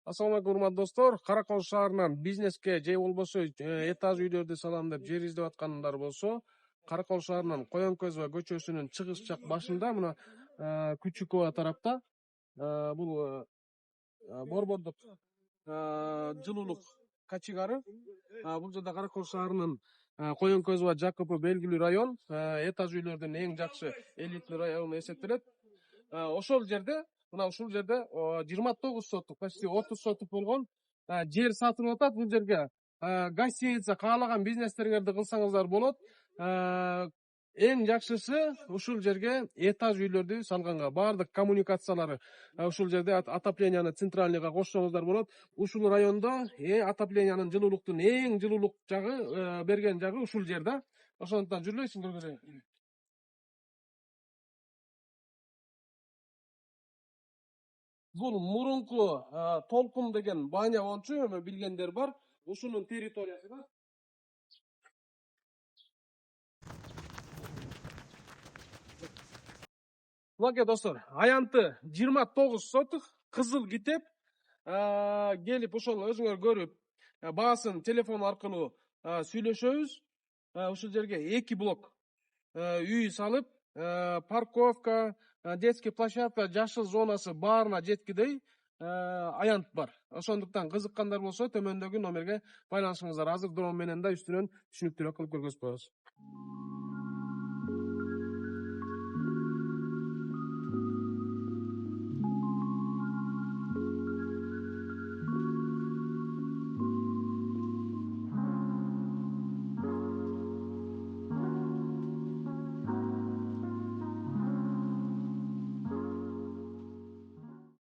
Assalamu alaikum урматтуу достор. Каракол шаарынан бизнеске же болбосо этаж үйлөрдү салам деп жер издеп аткандар болсо, Каракол шаарынан Коёнкөзба көчөсүнүн чыгыш жак башында мына Күчүкова тарапта бул борбордук жылуулук качыгары. Бул жерде Каракол шаарынын Коёнкөзба Жакупу белгилүү район, этаж үйлөрдүн эң жакшы элитный району эсептелет. Ошол жерде мына ушул жерде 29 соттук, почти 30 соттук болгон жер сатылып атат. Бул жерге гостиница каалаган бизнестериңерди кылсаңыздар болот. Эң жакшысы ушул жерге этаж үйлөрдү салганга, баардык коммуникациялары ушул жерде отопленияны центральныйга кошсоңуздар болот. Ушул райондо отоплениянын жылуулуктун эң жылуулук жагы берген жагы ушул жер да. Ошондуктан жүрбөйсүң көргүлө. Бул мурунку Толкун деген баня болчу, эми билгендер бар. Ушунун территориясы да. Мынакей достор, аянты 29 сотук кызыл китеп. Келип ошол өзүңөр көрүп, баасын телефон аркылуу сүйлөшөбүз. Ушул жерге 2 блок үй салып, парковка, детский площадка, жашыл зонасы баарына жеткидей аянт бар. Ошондуктан кызыккандар болсо төмөндөгү номерге байланышыңыздар. Азыр дрон менен да үстүнөн түшүнүктүүрөөк кылып көргөзүп коебуз.